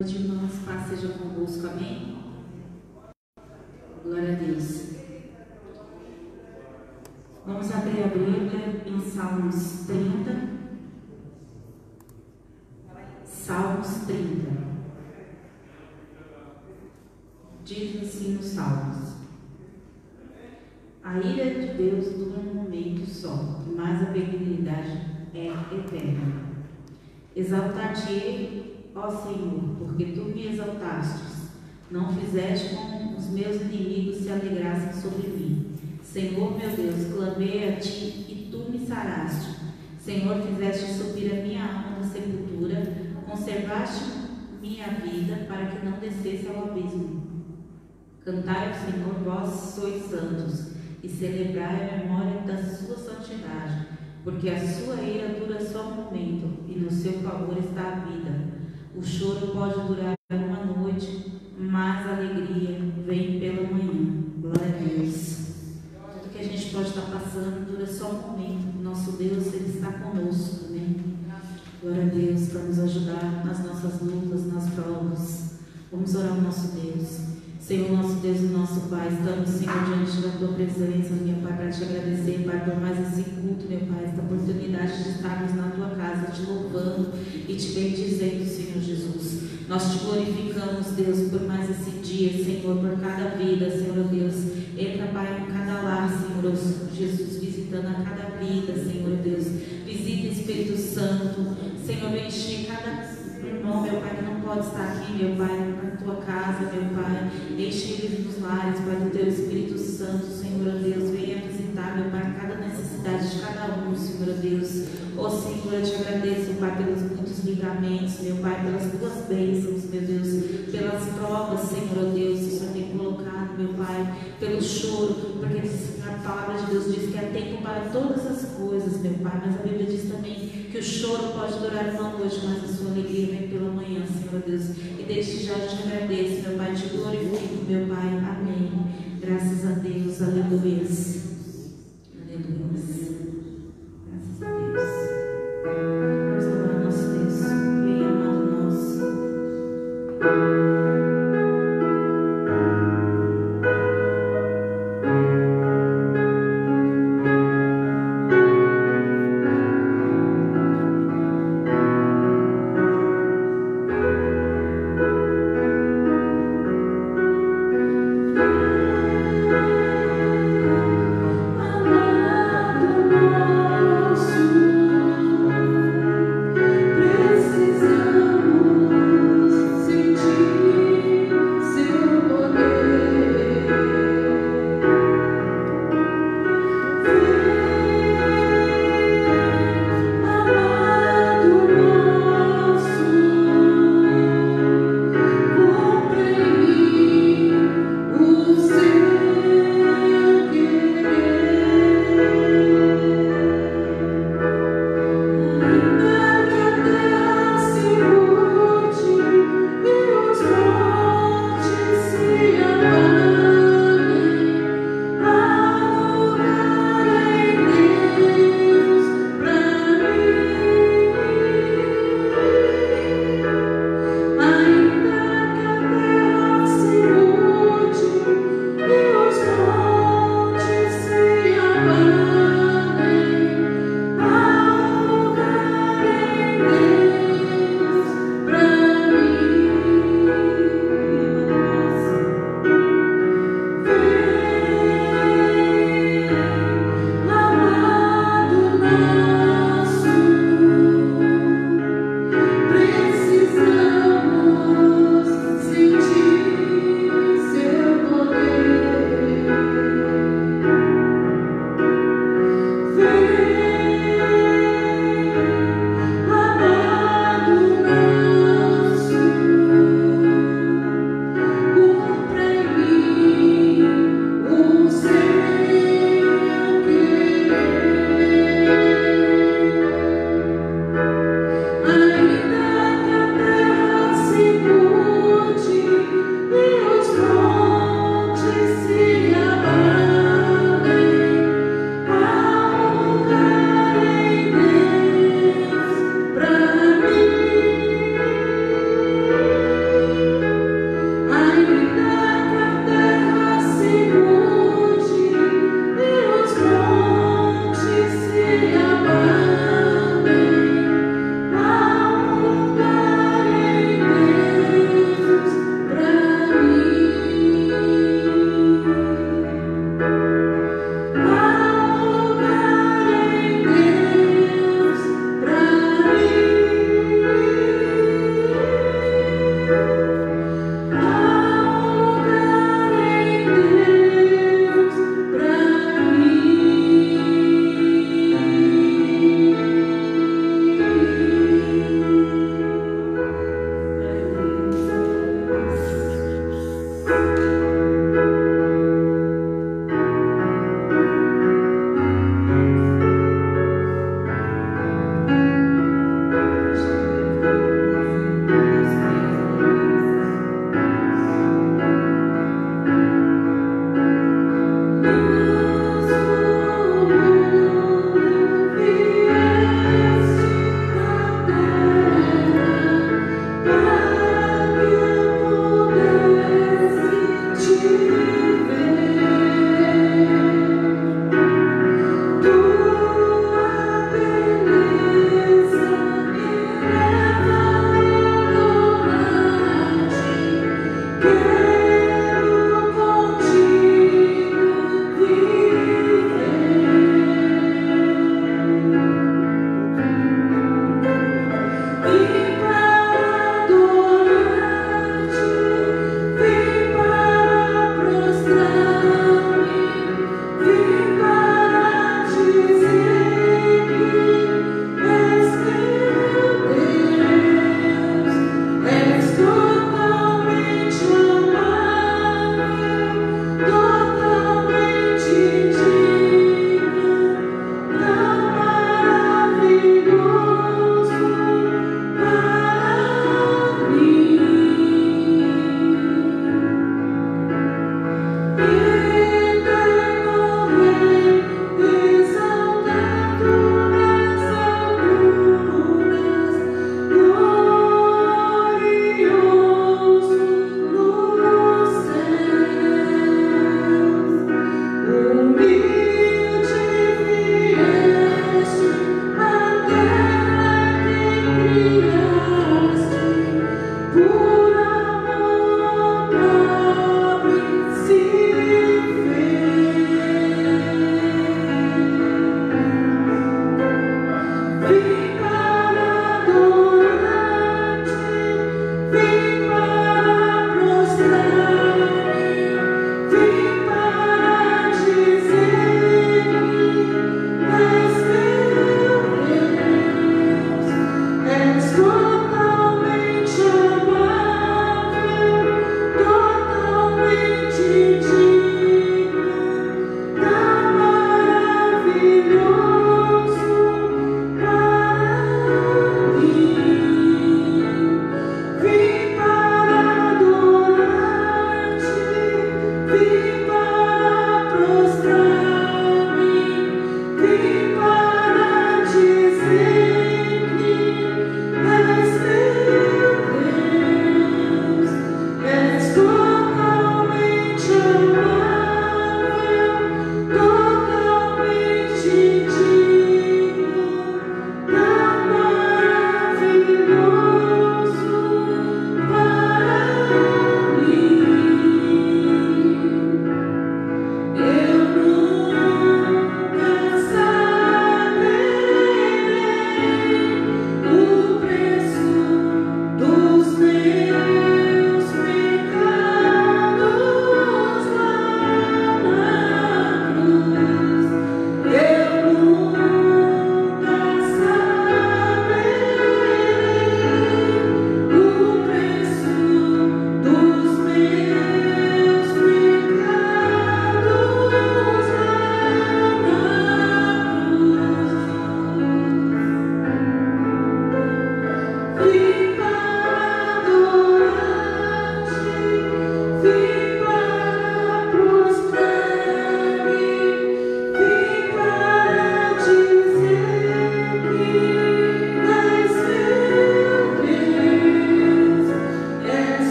Meus irmãos, paz seja convosco, amém? Glória a Deus. Vamos abrir a Bíblia em Salmos 30. Salmos 30. Diz assim nos Salmos: a ira de Deus dura um momento só, mas a benignidade é eterna. Exaltar-te-ei, ó Senhor, porque tu me exaltastes. Não fizeste com os meus inimigos se alegrassem sobre mim. Senhor meu Deus, clamei a ti e tu me saraste. Senhor, fizeste subir a minha alma da sepultura, conservaste minha vida para que não descesse ao abismo. Cantai ao Senhor, vós sois santos, e celebrai a memória da sua santidade, porque a sua ira dura só um momento, e no seu favor está a vida. O choro pode durar uma noite, mas a alegria vem pela manhã. Glória a Deus. Tudo que a gente pode estar passando dura só um momento. Nosso Deus, Ele está conosco, amém? Glória a Deus, para nos ajudar nas nossas lutas, nas provas. Vamos orar ao nosso Deus. Senhor, nosso Deus e nosso Pai, estamos, Senhor, diante da Tua presença, meu Pai, para Te agradecer, Pai, por mais esse culto, meu Pai, esta oportunidade de estarmos na Tua casa, Te louvando e Te bendizendo, Senhor Jesus. Nós Te glorificamos, Deus, por mais esse dia, Senhor, por cada vida, Senhor Deus. Entra, Pai, em cada lar, Senhor Jesus, visitando a cada vida, Senhor Deus. Visita, Espírito Santo, Senhor, enche cada irmão, meu Pai, que não pode estar aqui, meu Pai, na Tua casa, meu Pai. Enche eles nos lares, Pai, do Teu Espírito Santo, Senhor Deus. Venha visitar, meu Pai, cada necessidade de cada um, Senhor Deus. Ó Senhor, eu Te agradeço, Pai, pelos muitos livramentos, meu Pai, pelas Tuas bênçãos, meu Deus, pelas provas, Senhor Deus, que o Senhor tem colocado, meu Pai, pelo choro, porque a palavra de Deus diz que há tempo para todas as coisas, meu Pai, mas a Bíblia diz também que o choro pode durar uma noite, mas a sua alegria vem pela manhã, Senhor Deus. E desde já eu Te agradeço, meu Pai, Te glorifico, meu Pai, amém. Graças a Deus, aleluia. Aleluia. Graças a Deus. Vamos louvar nosso Deus. Vem, amado nosso. Precisamos sentir.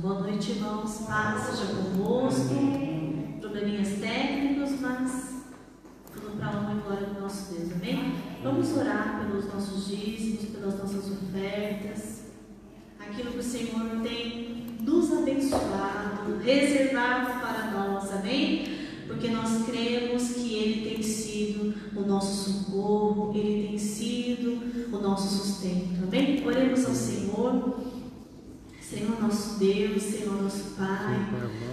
Boa noite, irmãos. Paz seja convosco. Probleminhas técnicos, mas tudo para a honra e glória do nosso Deus. Amém? Vamos orar pelos nossos dízimos, pelas nossas ofertas, aquilo que o Senhor tem nos abençoado, reservado para nós. Amém? Porque nós cremos que Ele tem sido o nosso socorro, Ele tem sido o nosso sustento. Amém? Oremos ao Senhor. Senhor nosso Deus, Senhor nosso Pai,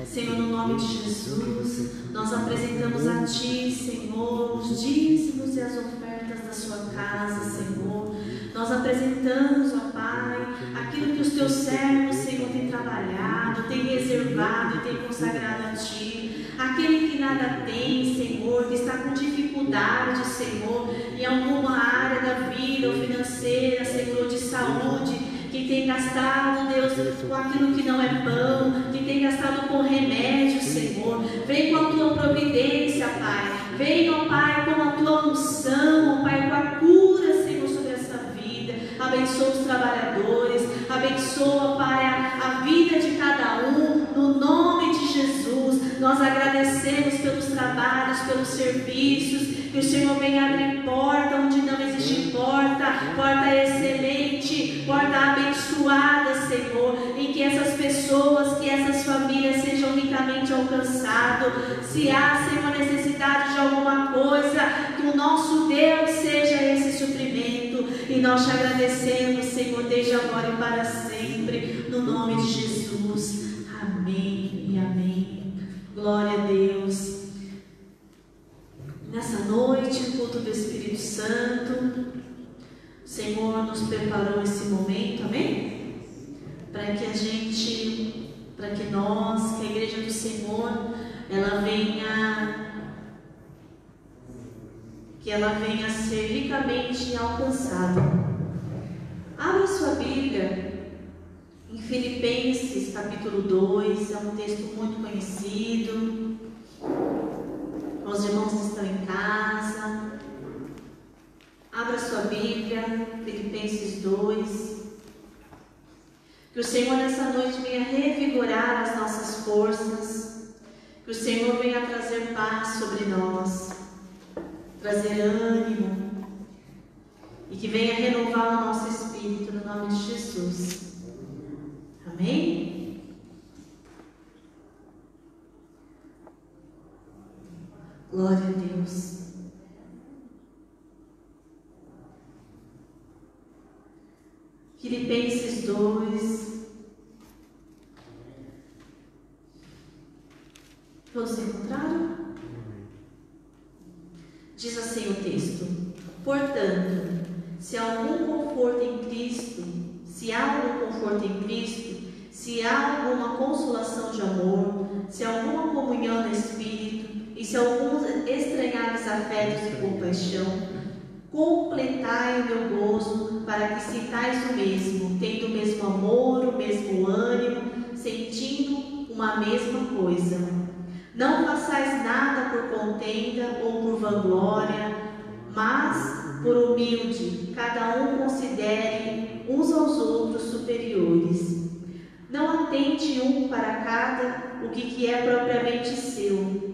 Senhor, no nome de Jesus, nós apresentamos a Ti, Senhor, os dízimos e as ofertas da Sua casa, Senhor. Nós apresentamos, ó Pai, aquilo que os Teus servos, Senhor, têm trabalhado, têm reservado e têm consagrado a Ti. Aquele que nada tem, Senhor, que está com dificuldade, Senhor, em alguma área da vida, ou financeira, Senhor, de saúde, que tem gastado, Deus, com aquilo que não é pão, que tem gastado com remédio, Senhor. Vem com a Tua providência, Pai. Vem, ó Pai, com a Tua unção, ó Pai, com a cura, Senhor, sobre essa vida. Abençoa os trabalhadores, abençoa, Pai, a vida de cada um, no nome de Jesus. Nós agradecemos pelos trabalhos, pelos serviços, que o Senhor venha abrir porta onde não existe porta, porta excelente, porta abençoada, Senhor, em que essas pessoas, que essas famílias sejam ricamente alcançadas. Se há, Senhor, necessidade de alguma coisa, que o nosso Deus seja esse suprimento, e nós te agradecemos, Senhor, desde agora e para sempre, no nome de Jesus. Amém e amém. Glória a Deus. Nessa noite, o culto do Espírito Santo, o Senhor nos preparou esse momento, amém? Para que a gente, para que nós, que a Igreja do Senhor, que ela venha a ser ricamente alcançada. Abra sua Bíblia em Filipenses capítulo 2, é um texto muito conhecido. Os irmãos que estão em casa, abra sua Bíblia, Filipenses 2. Que o Senhor nessa noite venha revigorar as nossas forças, que o Senhor venha trazer paz sobre nós, trazer ânimo, e que venha renovar o nosso espírito no nome de Jesus. Amém? Glória a Deus. Filipenses 2. Todos encontraram? Diz assim o texto: portanto, se há algum conforto em Cristo, se há alguma consolação de amor, se há alguma comunhão no Espírito, e se alguns estranháveis afetos e compaixão, completai o meu gozo, para que sintais o mesmo, tendo o mesmo amor, o mesmo ânimo, sentindo uma mesma coisa. Não façais nada por contenda ou por vanglória, mas por humilde, cada um considere uns aos outros superiores. Não atente um para cada o que é propriamente seu,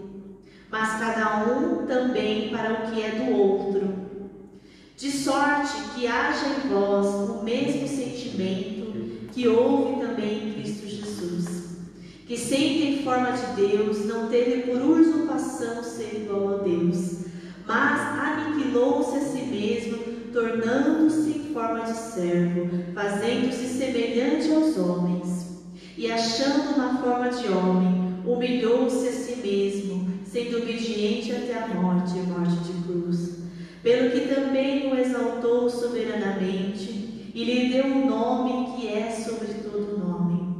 mas cada um também para o que é do outro. De sorte que haja em vós o mesmo sentimento que houve também em Cristo Jesus, que sendo em forma de Deus, não teve por usurpação ser igual a Deus, mas aniquilou-se a si mesmo, tornando-se em forma de servo, fazendo-se semelhante aos homens. E achando na forma de homem, humilhou-se a si mesmo, sendo obediente até a morte de cruz. Pelo que também o exaltou soberanamente, e lhe deu um nome que é sobre todo nome,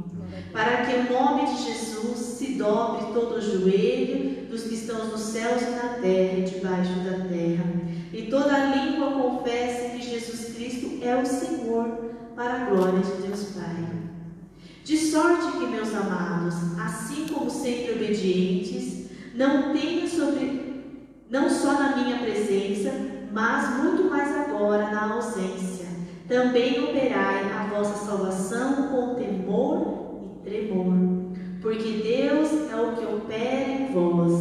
para que o nome de Jesus se dobre todo o joelho dos que estão nos céus e na terra e debaixo da terra, e toda língua confesse que Jesus Cristo é o Senhor, para a glória de Deus Pai. De sorte que, meus amados, assim como sempre obedientes, não só na minha presença, mas muito mais agora na ausência, também operai a vossa salvação com temor e tremor, porque Deus é o que opera em vós,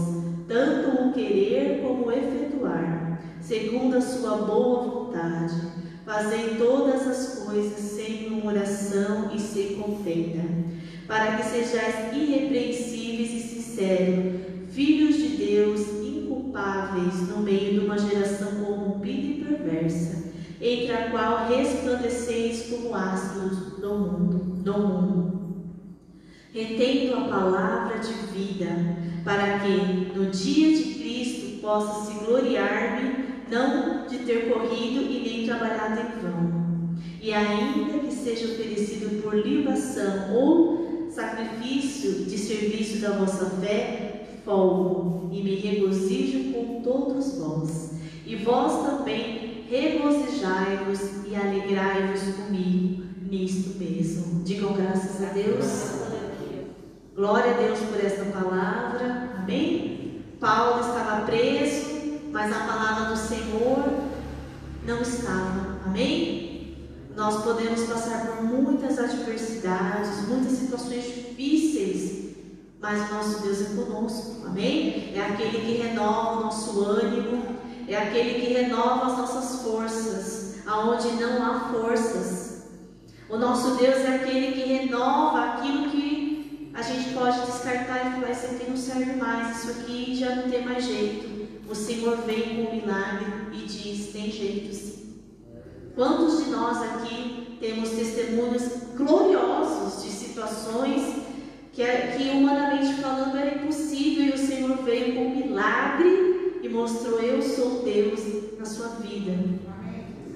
tanto o querer como o efetuar, segundo a sua boa vontade. Fazei todas as coisas sem murmuração e sem contenda, para que sejais irrepreensíveis e sinceros, filhos de Deus, inculpáveis no meio de uma geração corrompida e perversa, entre a qual resplandeceis como astros do mundo, retendo a palavra de vida, para que no dia de Cristo possa se gloriar-me, não de ter corrido e nem trabalhado em vão, e ainda que seja oferecido por libação ou sacrifício de serviço da vossa fé, folgo e me regozijo com todos vós, e vós também regozijai-vos e alegrai-vos comigo nisto mesmo. Digam graças a Deus. Glória a Deus por esta palavra. Amém? Paulo estava preso, mas a palavra do Senhor não estava. Amém? Nós podemos passar por muitas adversidades, muitas situações difíceis, mas o nosso Deus é conosco. Amém? É aquele que renova o nosso ânimo, é aquele que renova as nossas forças, aonde não há forças. O nosso Deus é aquele que renova aquilo que a gente pode descartar e falar: isso aqui não serve mais, isso aqui já não tem mais jeito. O Senhor vem com o milagre e diz: tem jeito sim. Quantos de nós aqui temos testemunhos gloriosos de situações que humanamente falando era impossível, e o Senhor veio com um milagre e mostrou: eu sou Deus na sua vida.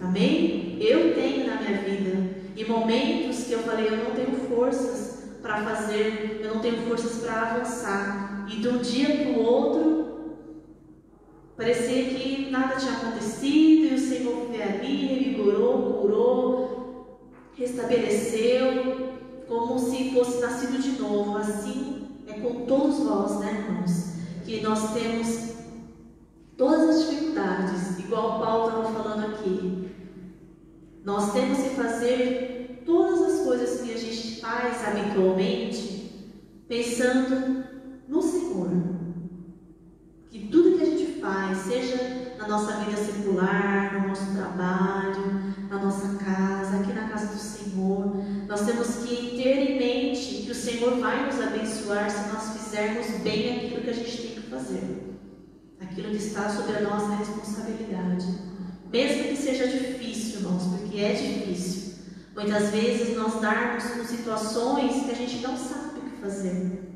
Amém? Eu tenho na minha vida, e momentos que eu falei: eu não tenho forças para fazer, eu não tenho forças para avançar, e de um dia para o outro parecia que nada tinha acontecido, e o Senhor veio ali, revigorou, curou, restabeleceu, como se fosse nascido de novo. Assim é com todos nós, né, irmãos? Que nós temos todas as dificuldades, igual Paulo estava falando aqui. Nós temos que fazer todas as coisas que a gente faz habitualmente, pensando no Senhor. Que tudo que a gente faz, seja na nossa vida secular, no nosso trabalho, na nossa casa, aqui na casa do Senhor, nós temos que ter em mente que o Senhor vai nos abençoar se nós fizermos bem aquilo que a gente tem que fazer, aquilo que está sob a nossa responsabilidade, mesmo que seja difícil, irmãos, porque é difícil. Muitas vezes nós darmos com situações que a gente não sabe o que fazer.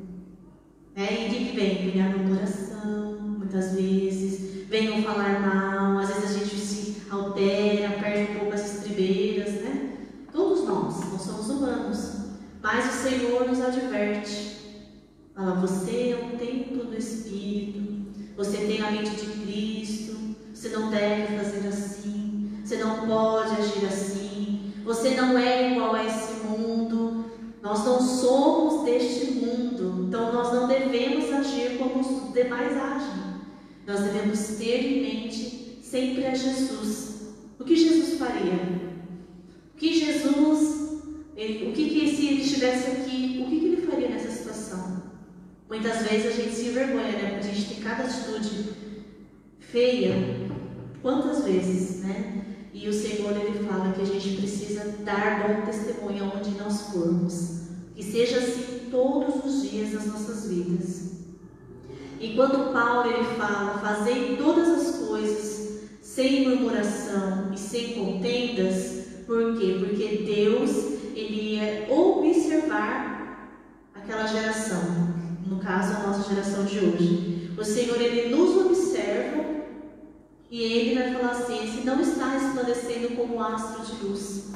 E de que vem a murmuração, muitas vezes, venham falar mal, às vezes a gente se altera, perde um pouco as estribeiras, né? Todos nós somos humanos, mas o Senhor nos adverte. Fala: você é um templo do Espírito, você tem a mente de Cristo, você não deve fazer assim, você não pode agir assim, você não é igual a esse mundo, nós não somos deste mundo, então nós não devemos agir como os demais agem. Nós devemos ter em mente sempre a Jesus. O que Jesus faria? O que Jesus, se ele estivesse aqui, o que ele faria nessa situação? Muitas vezes a gente se envergonha, né? Porque a gente tem cada atitude feia. Quantas vezes, né? E o Senhor, ele fala que a gente precisa dar bom testemunho onde nós formos. Que seja assim todos os dias das nossas vidas. E quando Paulo ele fala, fazei todas as coisas sem murmuração e sem contendas, por quê? Porque Deus ele ia observar aquela geração, no caso a nossa geração de hoje. O Senhor ele nos observa e ele vai falar assim: esse não está resplandecendo como astro de luz.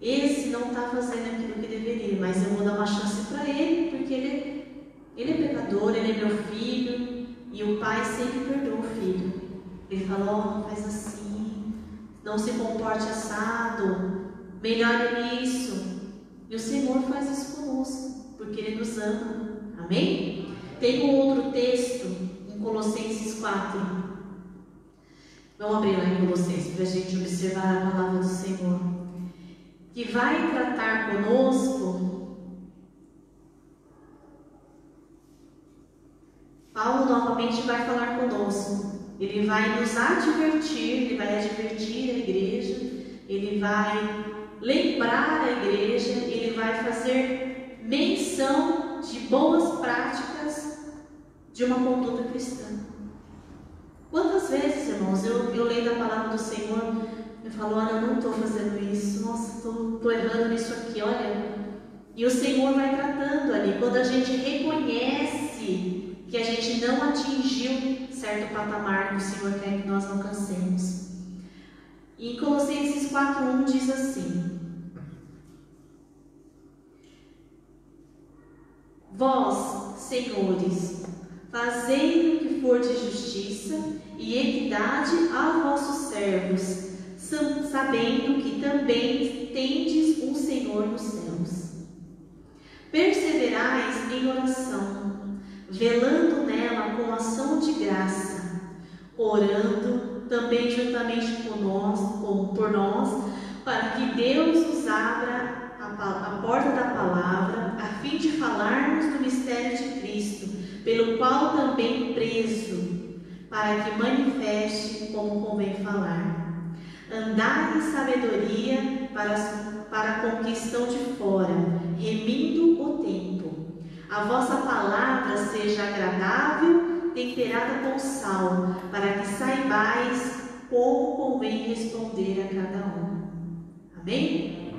Esse não está fazendo aquilo que deveria, mas eu vou dar uma chance para ele, porque ele é pecador, ele é meu filho, e o pai sempre perdoa o filho. Ele fala: ó, não faz assim, não se comporte assado, melhore nisso. E o Senhor faz isso conosco, porque Ele nos ama. Amém? Tem um outro texto, em Colossenses 4. Vamos abrir lá em Colossenses, para a gente observar a palavra do Senhor, que vai tratar conosco. Paulo novamente vai falar conosco. Ele vai nos advertir, ele vai advertir a igreja, ele vai lembrar a igreja, ele vai fazer menção de boas práticas de uma conduta cristã. Quantas vezes, irmãos, eu leio a palavra do Senhor, eu falo: olha, eu não estou fazendo isso, nossa, estou errando nisso aqui, olha. E o Senhor vai tratando ali. Quando a gente reconhece que a gente não atingiu certo patamar que o Senhor quer que nós alcancemos. E em Colossenses 4:1 diz assim: vós, senhores, fazei o que for de justiça e equidade aos vossos servos, sabendo que também tendes um Senhor nos céus. Perseverais em oração, velando nela com ação de graça, orando também juntamente por nós, para que Deus nos abra a porta da palavra, a fim de falarmos do mistério de Cristo, pelo qual também preso, para que manifeste como convém falar. Andai em sabedoria para com que estão de fora, remindo o tempo. A vossa palavra seja agradável, temperada com sal, para que saibais como convém responder a cada um. Amém?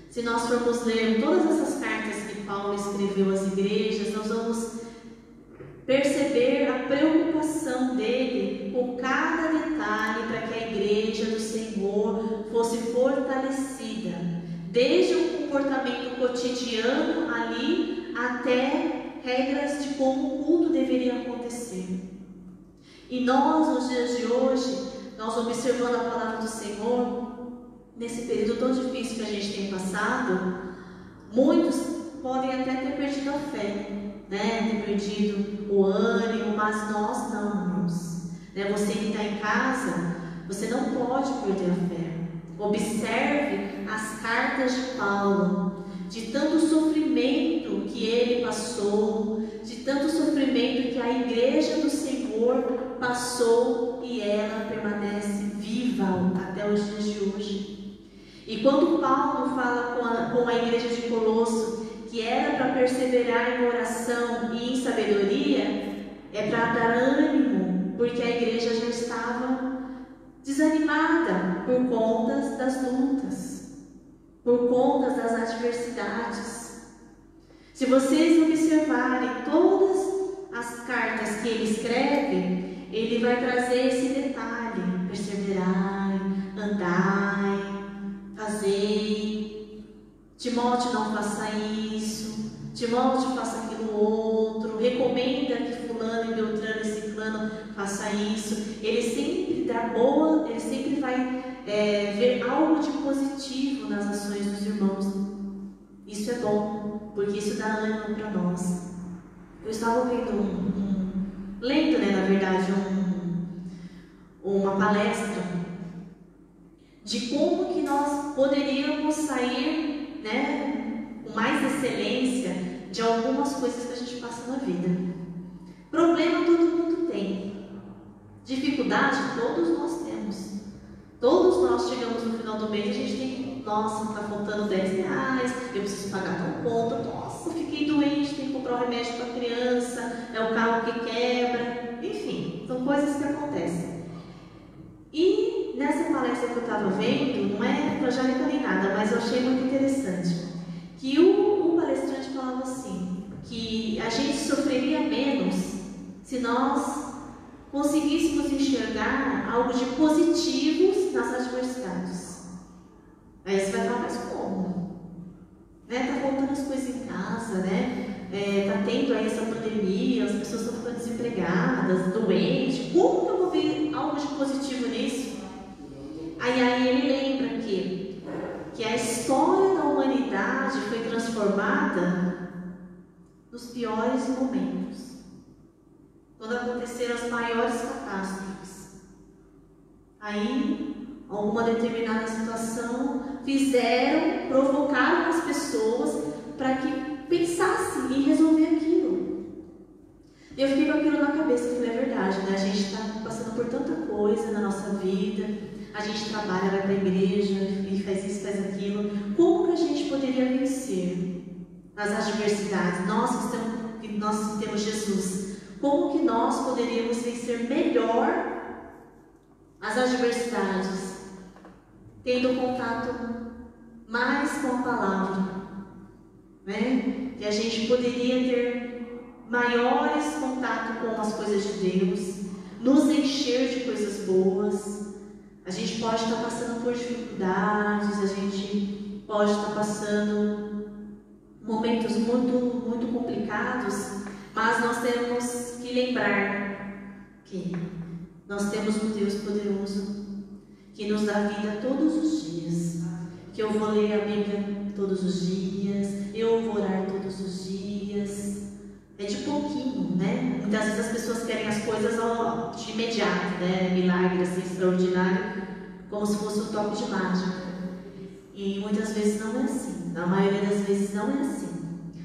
Se nós formos ler todas essas cartas que Paulo escreveu às igrejas, nós vamos perceber a preocupação dele com cada detalhe para que a igreja do Senhor fosse fortalecida, desde o comportamento cotidiano ali até regras de como o culto deveria acontecer. E nós, nos dias de hoje, nós observando a palavra do Senhor, nesse período tão difícil que a gente tem passado, muitos podem até ter perdido a fé, ter perdido o ânimo, mas nós não, irmãos. Você que está em casa, você não pode perder a fé. Observe as cartas de Paulo, de tanto sofrimento que ele passou, de tanto sofrimento que a igreja do Senhor passou, e ela permanece viva até os dias de hoje. E quando Paulo fala com a igreja de Colosso que era para perseverar em oração e em sabedoria, é para dar ânimo, porque a igreja já estava desanimada por conta das lutas, por conta das adversidades. Se vocês observarem todas as cartas que ele escreve, ele vai trazer esse detalhe: perseverai, andai, fazei. Timóteo, não faça isso. Timóteo, faça aquilo outro. Recomenda que fulano e beltrano e ciclano faça isso. Ele sempre vai ver algo de positivo nas ações dos irmãos. Isso é bom, porque isso dá ânimo para nós. Eu estava ouvindo lendo, na verdade, uma palestra de como que nós poderíamos sair, com mais excelência de algumas coisas que a gente passa na vida. Problema todo mundo tem, dificuldade todos nós temos. Todos nós chegamos no final do mês e a gente tem nossa, está faltando R$10, eu preciso pagar tal conta, nossa, fiquei doente, tenho que comprar um remédio para a criança, é o carro que quebra, enfim, são coisas que acontecem. E nessa palestra que eu estava vendo, não é evangélica nem nada, mas eu achei muito interessante, que o palestrante falava assim, que a gente sofreria menos se nós conseguíssemos enxergar algo de positivos nas adversidades. Aí você vai falar, mas como? Tá faltando as coisas em casa, né? Tá tendo aí essa pandemia, as pessoas estão ficando desempregadas, doentes. Como que eu vou ver algo de positivo nisso? Aí ele lembra que a história da humanidade foi transformada nos piores momentos, quando aconteceram as maiores catástrofes. Aí, alguma determinada situação provocaram as pessoas para que pensassem em resolver aquilo. Eu fiquei com aquilo na cabeça, eu falei, é verdade, né? A gente está passando por tanta coisa na nossa vida, a gente trabalha, vai para a igreja e faz isso, faz aquilo. Como que a gente poderia vencer as adversidades? Nós temos Jesus. Como que nós poderíamos vencer melhor as adversidades? Tendo contato mais com a palavra, né? Que a gente poderia ter maiores contato com as coisas de Deus, nos encher de coisas boas. A gente pode estar passando por dificuldades, a gente pode estar passando momentos muito, muito complicados, mas nós temos que lembrar que nós temos um Deus poderoso que nos dá vida todos os dias, que eu vou ler a Bíblia todos os dias, eu vou orar todos os dias. É de pouquinho, né? Muitas vezes as pessoas querem as coisas de imediato, né? Milagre assim, extraordinário, como se fosse um toque de mágica. E muitas vezes não é assim, na maioria das vezes não é assim.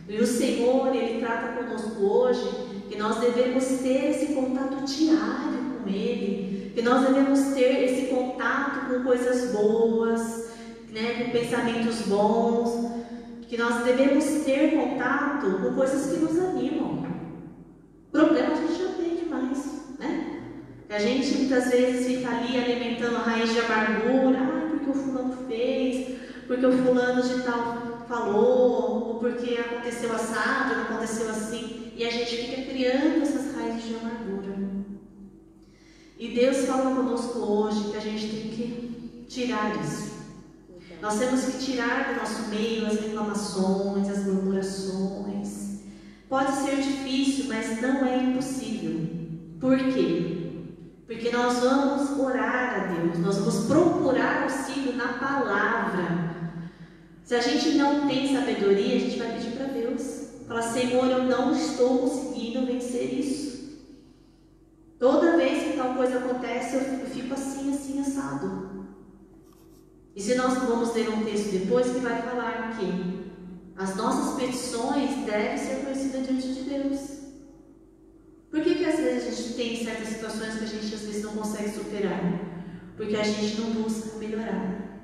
E o Senhor, Ele trata conosco hoje que nós devemos ter esse contato diário com Ele, que nós devemos ter esse contato com coisas boas, né, com pensamentos bons, que nós devemos ter contato com coisas que nos animam. Problema a gente já tem demais, né? A gente muitas vezes fica ali alimentando a raiz de amargura, porque o fulano fez, porque o fulano de tal falou, ou porque aconteceu assado, não aconteceu assim, e a gente fica criando essas raízes de amargura. E Deus fala conosco hoje que a gente tem que tirar isso. Nós temos que tirar do nosso meio as reclamações, as murmurações. Pode ser difícil, mas não é impossível. Por quê? Porque nós vamos orar a Deus, nós vamos procurar auxílio na palavra. Se a gente não tem sabedoria, a gente vai pedir para Deus. Falar, Senhor, eu não estou conseguindo vencer isso. Toda vez que tal coisa acontece, eu fico assim, assim, assado. E se nós vamos ler um texto depois que vai falar que as nossas petições devem ser conhecidas diante de Deus. Por que às vezes a gente tem certas situações que a gente às vezes não consegue superar? Porque a gente não busca melhorar.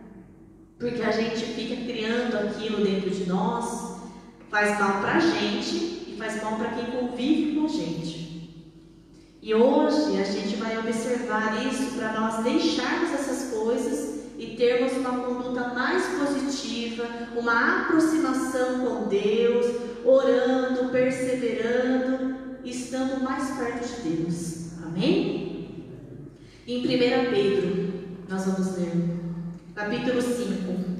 Porque a gente fica criando aquilo dentro de nós, faz mal para a gente e faz mal para quem convive com a gente. E hoje a gente vai observar isso para nós deixarmos essas coisas e termos uma conduta mais positiva, uma aproximação com Deus, orando, perseverando, estando mais perto de Deus. Amém? Em 1 Pedro, nós vamos ler, capítulo 5.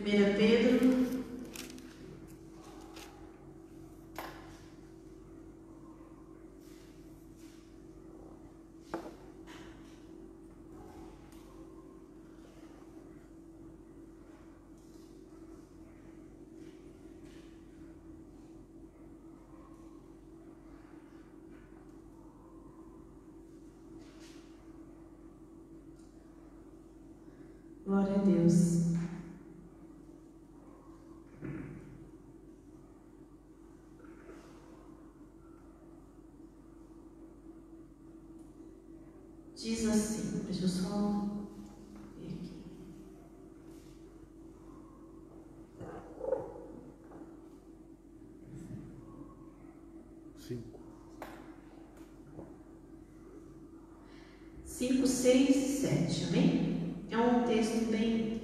1 Pedro. Glória a Deus. diz assim, deixa eu só ver aqui. Cinco, 6 e 7, amém? É um texto bem...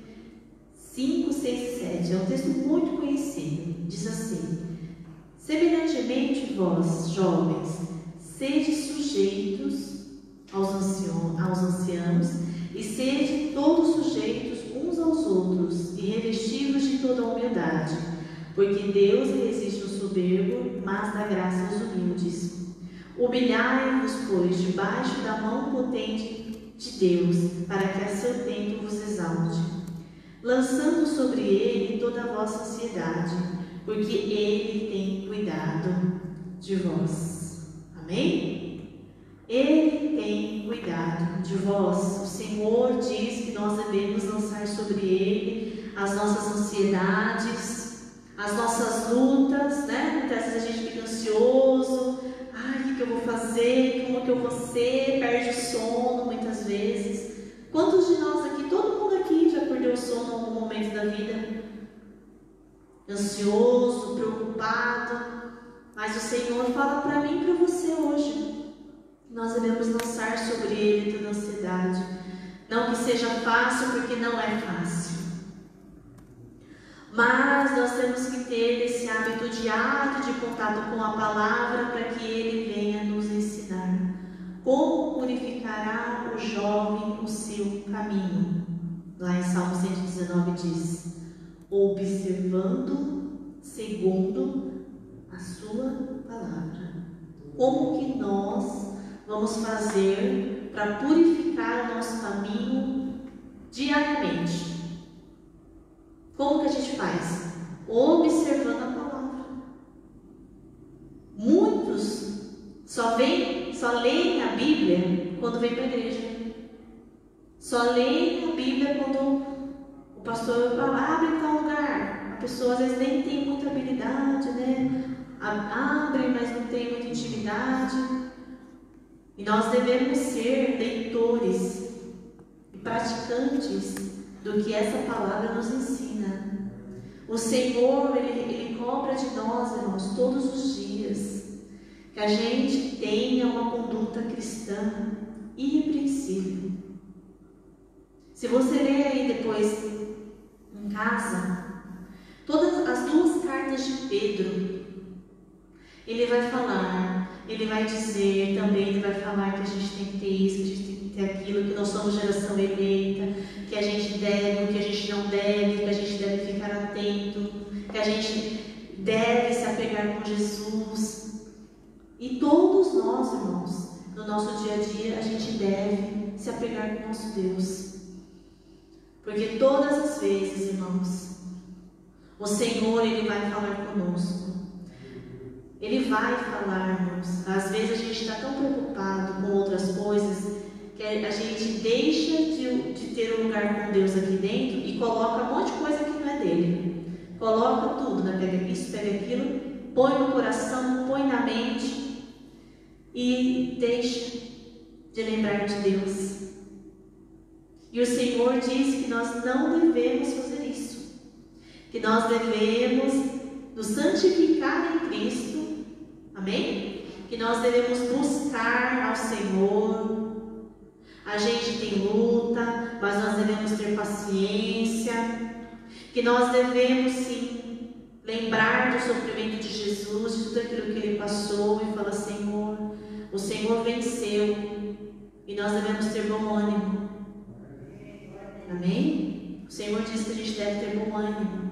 5, 6 e 7, é um texto muito conhecido. Diz assim: semelhantemente vós, jovens, sede sujeitos aos anciãos, e sede todos sujeitos uns aos outros, e revestidos de toda a humildade, porque Deus resiste ao soberbo, mas dá graça aos humildes. Humilhai-vos, pois, debaixo da mão potente de Deus, para que a seu tempo vos exalte, lançando sobre ele toda a vossa ansiedade, porque ele tem cuidado de vós. Amém? Ele tem cuidado de vós. O Senhor diz que nós devemos lançar sobre ele as nossas ansiedades, as nossas lutas, né? Muitas vezes a gente fica ansioso. Ai, o que eu vou fazer? Como que eu vou ser? Perde o sono muitas vezes. Quantos de nós aqui, todo mundo aqui já perdeu o sono em algum momento da vida? Ansioso, preocupado. Mas o Senhor fala para mim e para você hoje. Nós devemos lançar sobre ele toda a ansiedade. Não que seja fácil, porque não é fácil. Mas nós temos que ter esse hábito diário de contato com a palavra para que ele venha nos ensinar. Como purificará o jovem o seu caminho? Lá em Salmo 119 diz: observando segundo a sua palavra. Como que nós vamos fazer para purificar o nosso caminho diariamente? Como que a gente faz? Observando a palavra. Muitos só leem a Bíblia quando vem para a igreja. Só leem a Bíblia quando o pastor fala, abre tal lugar. A pessoa às vezes nem tem muita habilidade, né? Abre, mas não tem muita intimidade. E nós devemos ser leitores e praticantes do que essa palavra nos ensina. O Senhor, Ele cobra de nós, irmãos, todos os dias, que a gente tenha uma conduta cristã irrepreensível. Se você ler aí depois em casa, todas as 2 cartas de Pedro, ele vai falar, ele vai dizer também, ele vai falar que a gente tem que ter isso, que a gente tem que ter aquilo, que nós somos geração eleita, que a gente deve, que a gente não deve, que a gente deve ficar atento, que a gente deve se apegar com Jesus. E todos nós, irmãos, no nosso dia a dia, a gente deve se apegar com o nosso Deus. Porque todas as vezes, irmãos, o Senhor, Ele vai falar conosco. Ele vai falar, irmãos. Às vezes a gente está tão preocupado com outras coisas que a gente deixa de ter um lugar com Deus aqui dentro e coloca um monte de coisa que não é dele. Coloca tudo, né? Pega isso, pega aquilo, põe no coração, põe na mente e deixa de lembrar de Deus. E o Senhor diz que nós não devemos fazer isso, que nós devemos nos santificar em Cristo, amém? Que nós devemos buscar ao Senhor. A gente tem luta, mas nós devemos ter paciência, que nós devemos sim lembrar do sofrimento de Jesus, de tudo aquilo que Ele passou e falar, Senhor, o Senhor venceu e nós devemos ter bom ânimo. Amém? O Senhor diz que a gente deve ter bom ânimo.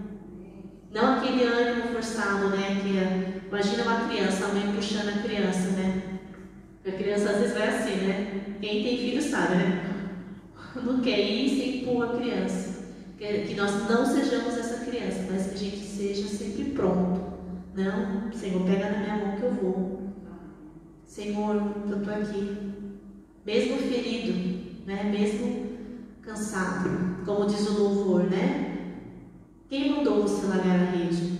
Não aquele ânimo forçado, né? Que, imagina uma criança, a mãe puxando a criança, né? A criança às vezes vai assim, né? Quem tem filho sabe, né? Não quer ir, você empurra a criança. Que nós não sejamos essa criança, mas que a gente seja sempre pronto. Não, Senhor, pega na minha mão que eu vou. Senhor, eu estou aqui. Mesmo ferido, né? Mesmo cansado, como diz o louvor, né? Quem mandou você largar a rede?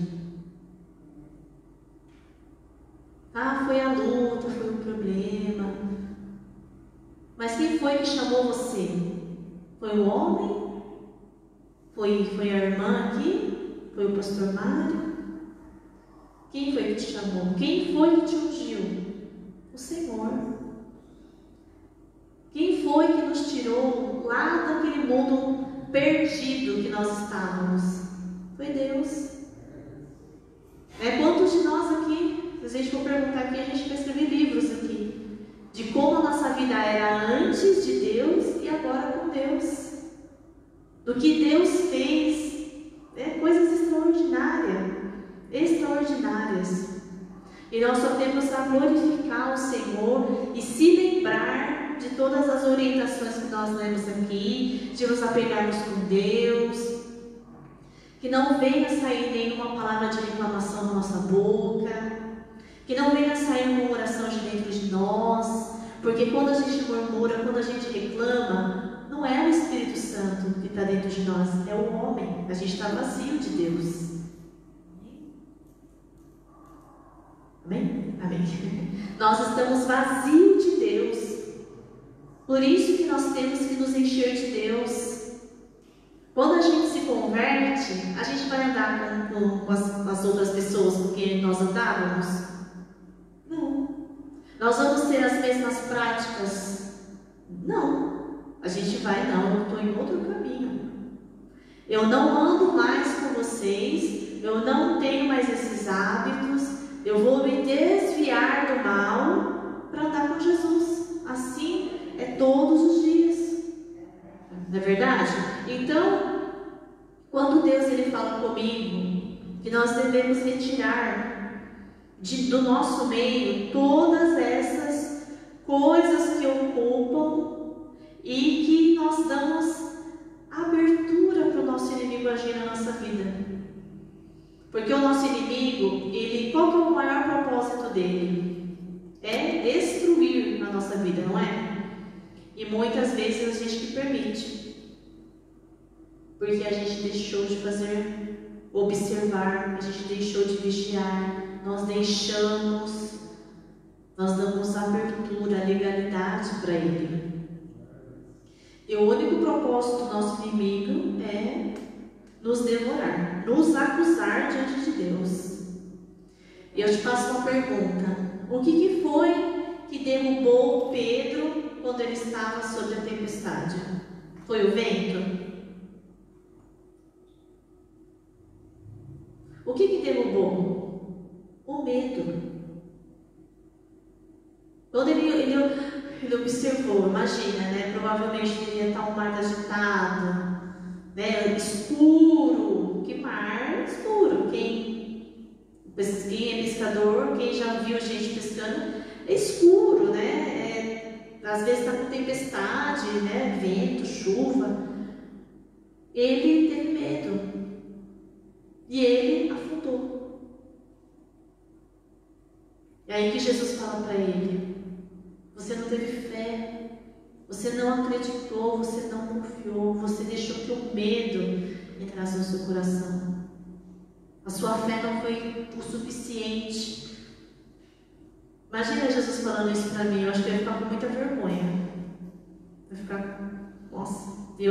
Ah, foi a luta, foi o problema. Mas quem foi que chamou você? Foi o homem? Foi a irmã aqui? Foi o pastor Mário? Quem foi que te chamou? Quem foi que te ungiu? O Senhor. Quem foi que nos tirou lá daquele mundo perdido que nós estávamos? Foi Deus. Quantos de nós aqui, se a gente for perguntar aqui, a gente vai escrever livros aqui, de como a nossa vida era antes de Deus e agora com Deus. Do que Deus fez, coisas extraordinárias. E nós só temos a glorificar o Senhor e se lembrar de todas as orientações que nós lemos aqui, de nos apegarmos com Deus, que não venha sair nenhuma palavra de reclamação da nossa boca, que não venha sair murmuração de dentro de nós, porque quando a gente murmura, quando a gente reclama, não é o Espírito Santo que está dentro de nós, é o homem. A gente está vazio de Deus. Amém? Amém. Nós estamos vazios de Deus. Por isso que nós temos que nos encher de Deus. Quando a gente se converte, a gente vai andar com as outras pessoas com quem nós andávamos? Não. Nós vamos ter as mesmas práticas? Não. A gente vai, não, eu estou em outro caminho. Eu não ando mais com vocês, eu não tenho mais esses hábitos, eu vou me desviar do mal para andar com Jesus. Assim é todos os dias. Não é verdade? Então, quando Deus ele fala comigo que nós devemos retirar do nosso meio todas essas coisas que ocupam e que nós damos abertura para o nosso inimigo agir na nossa vida. Porque o nosso inimigo, qual que é o maior propósito dele? É destruir a nossa vida, não é? E muitas vezes a gente que permite. Porque a gente deixou de observar, a gente deixou de vigiar, nós damos abertura, legalidade para ele. E o único propósito do nosso inimigo é nos devorar, nos acusar diante de Deus. E eu te faço uma pergunta: o que foi que derrubou Pedro quando ele estava sob a tempestade? Foi o vento? O que derrubou? O medo. Quando ele observou, imagina, né? Provavelmente devia estar um mar agitado, né? Escuro. Que mar escuro. Quem é pescador, quem já viu gente pescando, é escuro, né? Às vezes está com tempestade, né? Vento, chuva. Ele teve medo. E ele afundou. E aí que Jesus fala para ele: você não teve fé, você não acreditou, você não confiou, você deixou que o medo entrasse no seu coração. A sua fé não foi o suficiente. Imagina Jesus falando isso para mim, eu acho que eu ia ficar com muita vergonha. Eu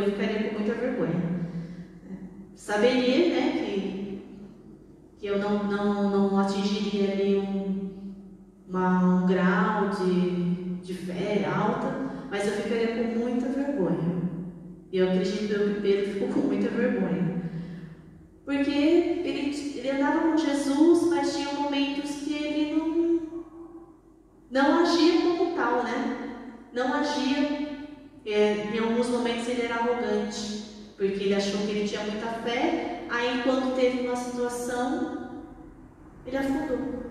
ficaria com muita vergonha. Saberia, né, que eu não atingiria ali um grau de fé alta, mas eu ficaria com muita vergonha. E eu acredito que Pedro ficou com muita vergonha. Porque ele andava com Jesus, mas tinha momentos que ele não agia como tal, né? Não agia. Em alguns momentos ele era arrogante, porque ele achou que ele tinha muita fé. Aí, quando teve uma situação, ele afundou.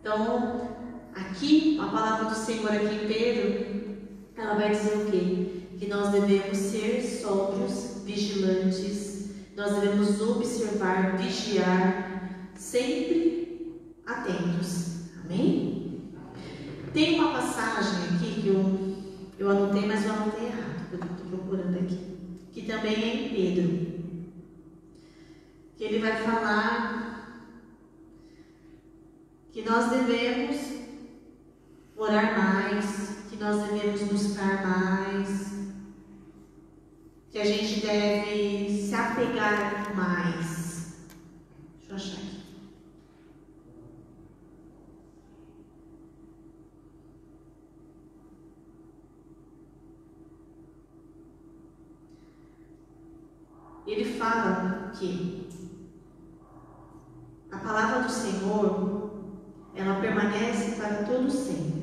Então, aqui, a palavra do Senhor aqui em Pedro, ela vai dizer o quê? Que nós devemos ser sóbrios, vigilantes, nós devemos observar, vigiar, sempre atentos. Amém? Tem uma passagem aqui que eu anotei, mas eu anotei errado, que eu estou procurando aqui, que também é em Pedro. Que ele vai falar que nós devemos orar mais, que nós devemos buscar mais, que a gente deve se apegar mais. Deixa eu achar aqui. Ele fala que a palavra do Senhor, ela permanece para todo sempre.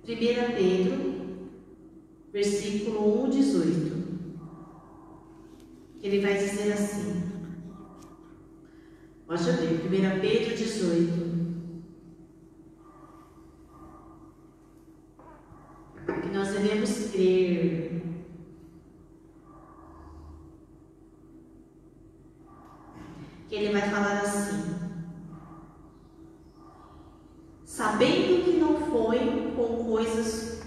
1 Pedro, versículo 1:18. Ele vai dizer assim. Pode abrir, 1 Pedro 18. Que nós devemos crer. Que ele vai falar assim: sabendo que não foi com coisas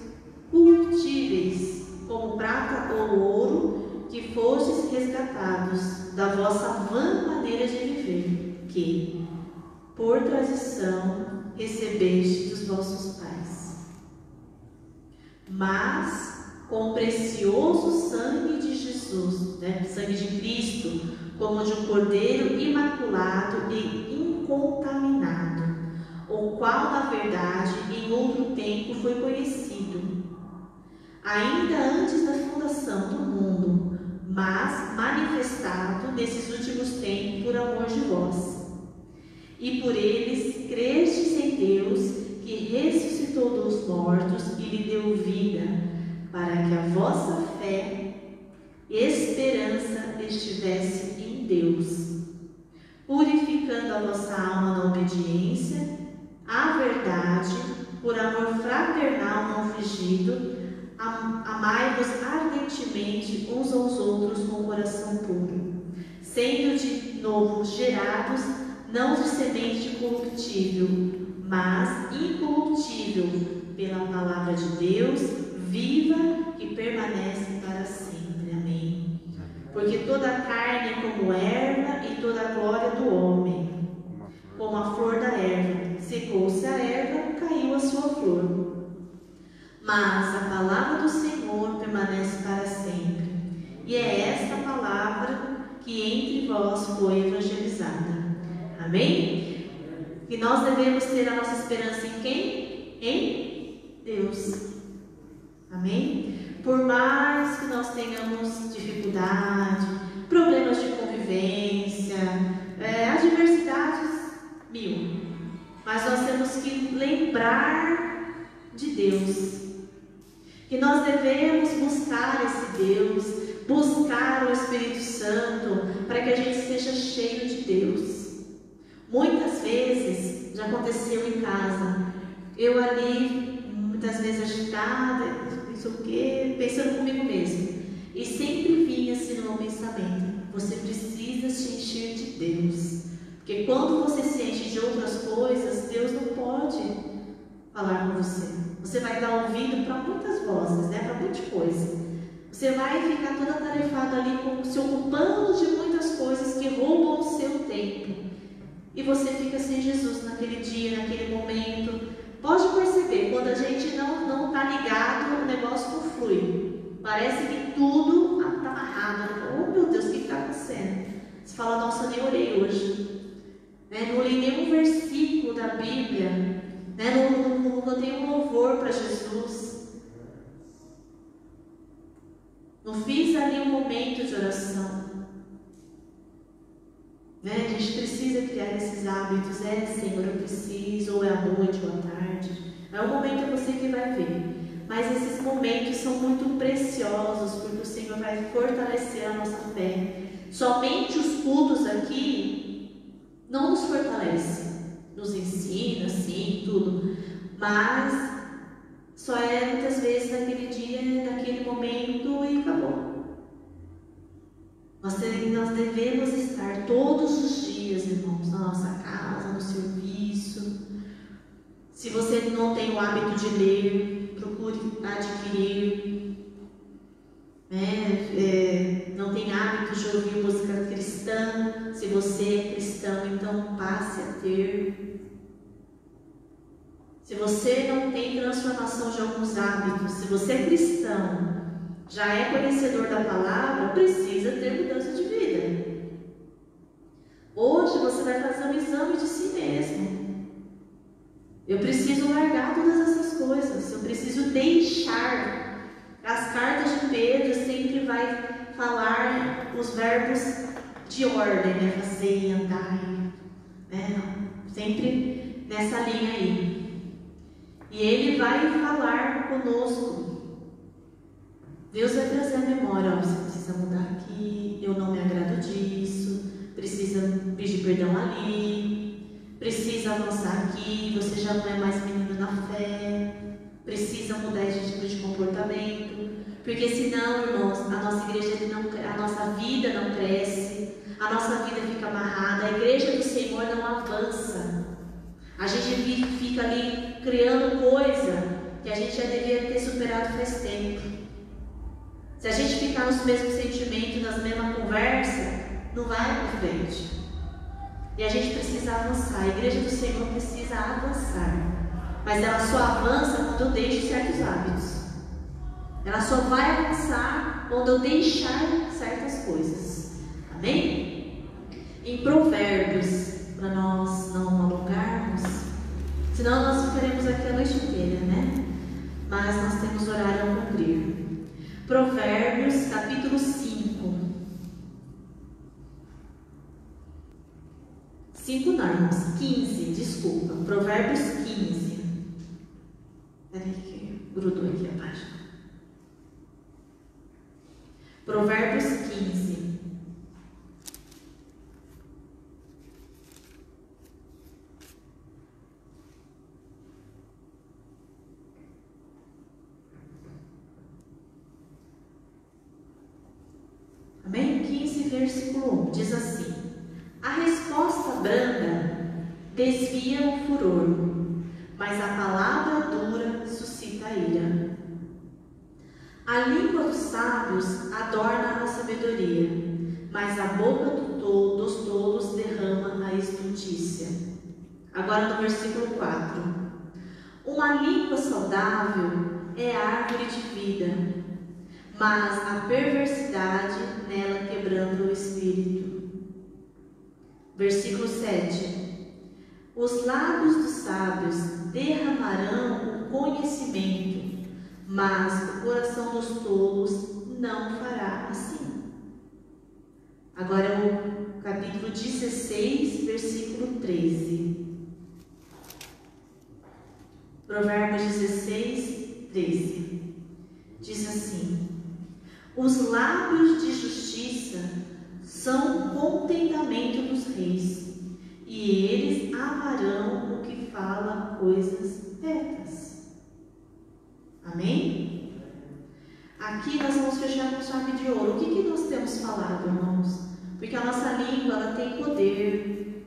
corruptíveis, como prata ou ouro, que fostes resgatados da vossa vã maneira de viver, que, por tradição, recebeste dos vossos pais, mas com o precioso sangue de Jesus, sangue de Cristo, como de um cordeiro imaculado e incontaminado, o qual, na verdade, em outro tempo foi conhecido, ainda antes da fundação do mundo, mas manifestado nesses últimos tempos por amor de vós. E por eles crestes em Deus, que ressuscitou dos mortos e lhe deu vida, para que a vossa fé e esperança estivesse em Deus, purificando a vossa alma na obediência à verdade, por amor fraternal não fingido, amai-vos ardentemente uns aos outros com o coração puro, sendo de novo gerados, não de semente corruptível, mas incorruptível, pela palavra de Deus, viva, que permanece para sempre. Amém. Porque toda a carne é como erva, e toda a glória do homem, como a flor da erva. Secou-se a erva, caiu a sua flor. Mas a palavra do Senhor permanece para sempre. E é esta palavra que entre vós foi evangelizada. Amém? E nós devemos ter a nossa esperança em quem? Em Deus. Amém? Por mais que nós tenhamos dificuldade, problemas de convivência, adversidades mil, mas nós temos que lembrar de Deus, que nós devemos buscar esse Deus, buscar o Espírito Santo, para que a gente seja cheio de Deus. Muitas vezes, já aconteceu em casa, eu ali, muitas vezes agitada, não sei o quê, pensando comigo mesmo, e sempre vinha assim no meu pensamento: você precisa se encher de Deus, porque quando você se enche de outras coisas, Deus não pode falar com você. Você vai dar ouvido para muitas vozes, para muita coisa. Você vai ficar toda atarefada ali, se ocupando de muitas coisas que roubam o seu tempo. E você fica sem Jesus naquele dia, naquele momento. Pode perceber, quando a gente não está ligado, o negócio não flui. Parece que tudo está amarrado. Oh meu Deus, o que está acontecendo? Você fala: nossa, nem orei hoje. Não li nenhum versículo da Bíblia. Não tenho louvor para Jesus. Não fiz ali um momento de oração. A gente precisa criar esses hábitos. Senhor, eu preciso, ou é à noite ou à tarde. É o momento, é você que vai ver. Mas esses momentos são muito preciosos, porque o Senhor vai fortalecer a nossa fé. Somente os cultos aqui não nos fortalece, nos ensina, sim, tudo, mas só é muitas vezes naquele dia, naquele momento, e acabou. Nós devemos estar todos os dias, irmãos, na nossa casa, no serviço. Se você não tem o hábito de ler, procure adquirir. Não tem hábito de ouvir música cristã. Se você é cristão, então passe a ter. Se você você não tem transformação de alguns hábitos, se você é cristão, já é conhecedor da palavra, precisa ter mudança de vida. Hoje você vai fazer um exame de si mesmo. Eu preciso largar todas essas coisas, eu preciso deixar. As cartas de Pedro sempre vai falar os verbos de ordem, né? Fazer, andar, né? Sempre nessa linha aí. E ele vai falar conosco. Deus vai trazer a memória, ó, você precisa mudar aqui, eu não me agrado disso, precisa pedir perdão ali, precisa avançar aqui, você já não é mais menino na fé, precisa mudar esse tipo de comportamento, porque senão, irmãos, a nossa igreja a nossa vida não cresce, a nossa vida fica amarrada, a igreja do Senhor não avança. A gente fica ali criando coisa que a gente já deveria ter superado faz tempo. Se a gente ficar nos mesmos sentimentos, nas mesmas conversas, não vai para frente. E a gente precisa avançar. A igreja do Senhor precisa avançar. Mas ela só avança quando eu deixo certos hábitos. Ela só vai avançar quando eu deixar certas coisas. Amém? Em Provérbios, para nós não alongarmos, senão nós ficaremos aqui a noite inteira, né? Mas nós temos horário a cumprir. Provérbios, capítulo 5. 5 não, irmãos, 15, desculpa. Provérbios 15. Peraí que grudou aqui a página. Provérbios 15. Amém? 15, versículo 1, diz assim: a resposta branda desvia o furor, mas a palavra dura suscita a ira. A língua dos sábios adorna a sabedoria, mas a boca dos tolos derrama a estultícia. Agora no versículo 4. Uma língua saudável é árvore de vida, mas a perversidade nela quebranta o espírito. Versículo 7. Os lábios dos sábios derramarão o conhecimento, mas o coração dos tolos não fará assim. Agora é o capítulo 16, versículo 13. Provérbios 16, 13. Diz assim: os lábios de justiça são o contentamento dos reis, e eles amarão o que fala coisas retas. Amém? Aqui nós vamos fechar com chave de ouro. O que nós temos falado, irmãos? Porque a nossa língua, ela tem poder.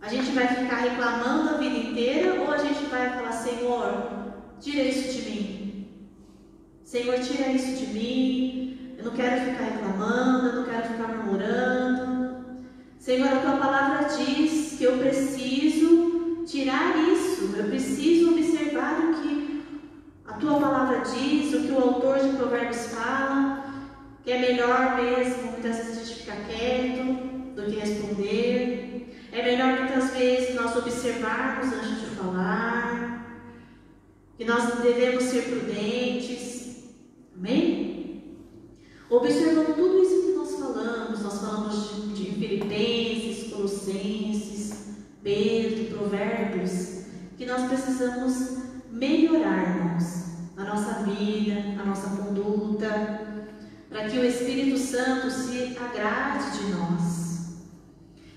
A gente vai ficar reclamando a vida inteira, ou a gente vai falar: Senhor, tira isso de mim. Senhor, tira isso de mim. Eu não quero ficar reclamando, eu não quero ficar murmurando. Senhor, a tua palavra diz que eu preciso tirar isso. Eu preciso observar o que a tua palavra diz, o que o autor de Provérbios fala, que é melhor mesmo muitas vezes a gente ficar quieto do que responder. É melhor muitas vezes nós observarmos antes de falar, que nós devemos ser prudentes. Amém? Observando tudo isso que nós falamos de Filipenses, Colossenses, Pedro, Provérbios, que nós precisamos melhorarmos a nossa vida, a nossa conduta, para que o Espírito Santo se agrade de nós.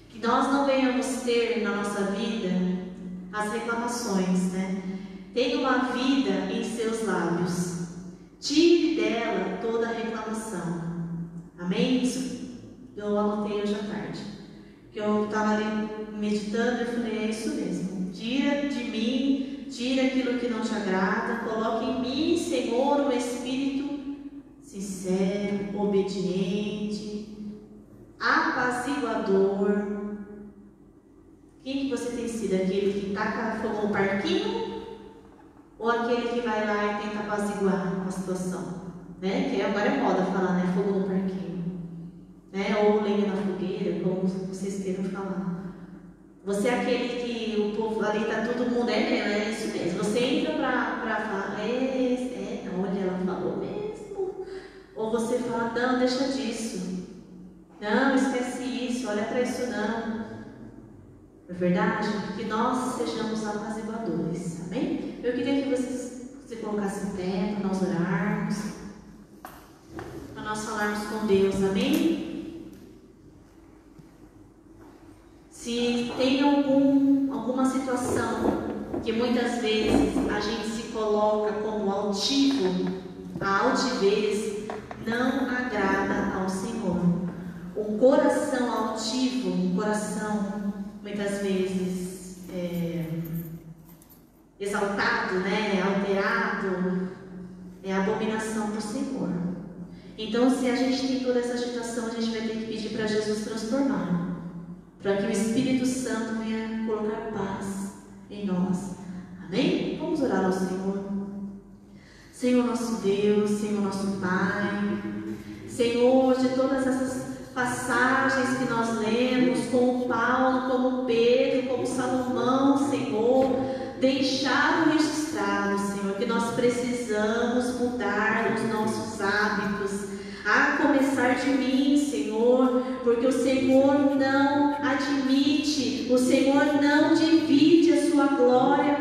Que nós não venhamos ter na nossa vida as reclamações, né? Tenha uma vida em seus lábios. Tire dela toda a reclamação. Amém? Isso eu anotei hoje à tarde. Que eu estava ali meditando e eu falei: é isso mesmo. Tira de mim, tira aquilo que não te agrada. Coloque em mim, Senhor, um espírito sincero, obediente, apaziguador. Quem que você tem sido? Aquele que taca fogo no parquinho Ou aquele que vai lá e tenta apaziguar a situação, né? Que agora é moda falar, né? Fogo no parquinho, né? Ou lenha na fogueira, como vocês queiram falar. Você é aquele que o povo ali tá todo mundo, é isso mesmo. Você entra para falar, olha, ela falou mesmo. Ou você fala, não, deixa disso. Não, esquece isso, olha para isso não. É verdade? Que nós sejamos apaziguadores, amém? Eu queria que vocês se colocassem em pé para nós orarmos, para nós falarmos com Deus, amém? Se tem alguma situação que muitas vezes a gente se coloca como altivo, a altivez não agrada ao Senhor. Um coração altivo, um coração muitas vezes exaltado, né, alterado, é abominação para o Senhor. Então, se a gente tem toda essa agitação, a gente vai ter que pedir para Jesus transformar, para que o Espírito Santo venha colocar paz em nós. Amém? Vamos orar ao Senhor. Senhor nosso Deus, Senhor nosso Pai, Senhor, de todas essas passagens que nós lemos, como Paulo, como Pedro, como Salomão, Senhor, deixaram registrado, Senhor, que nós precisamos mudar os nossos hábitos, a começar de mim, Senhor, porque o Senhor não admite, o Senhor não divide a sua glória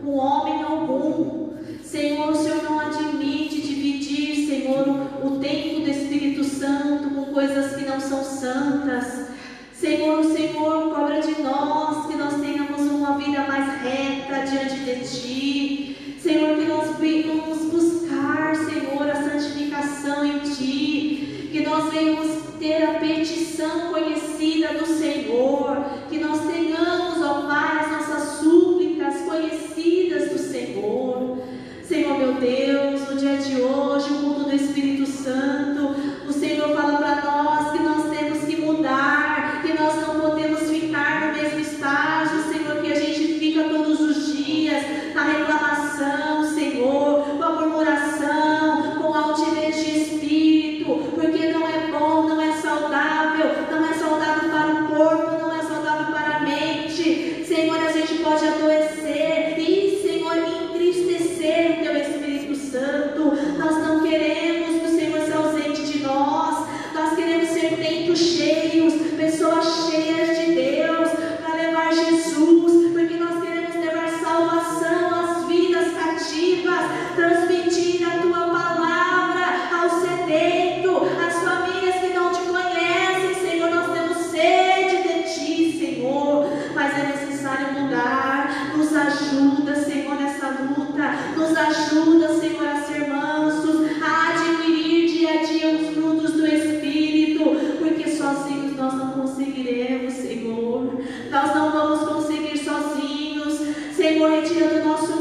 com homem algum. Senhor, o Senhor não admite dividir, Senhor, o tempo do Espírito Santo com coisas que não são santas. Senhor, o Senhor cobra de nós que nós tenhamos uma vida mais reta diante de Ti. Senhor, que nós venhamos buscar, Senhor, a santificação em Ti. Que nós venhamos ter a petição conhecida do Senhor. Que nós tenhamos, ó Pai, as nossas súplicas conhecidas do Senhor. Senhor meu Deus, no dia de hoje, o culto do Espírito Santo, o Senhor fala para nós que nós temos que mudar, que nós não podemos ficar no mesmo estágio, Senhor, que a gente fica todos os dias na reclamação, Senhor, com a murmuração, com a altivez de espírito, porque não é bom, não é saudável para o corpo, não é saudável para a mente. Senhor, a gente pode adoecer e, Senhor, entristecer o Teu Espírito Santo. Nós não queremos que o Senhor se ausente de nós. Nós queremos ser templos cheios, pessoas cheias de Deus, para levar Jesus, porque nós queremos levar salvação às vidas cativas, transmitir a Tua palavra ao sedento, às famílias que não Te conhecem, Senhor. Nós temos sede de Ti, Senhor, mas é necessário mudar. Nos ajuda, Senhor, nessa luta. Nos ajuda, Senhor, a ser mansos, a adquirir dia a dia os frutos do Espírito, porque sozinhos nós não conseguiremos, Senhor. Nós não vamos conseguir sozinhos. Senhor, retira do nosso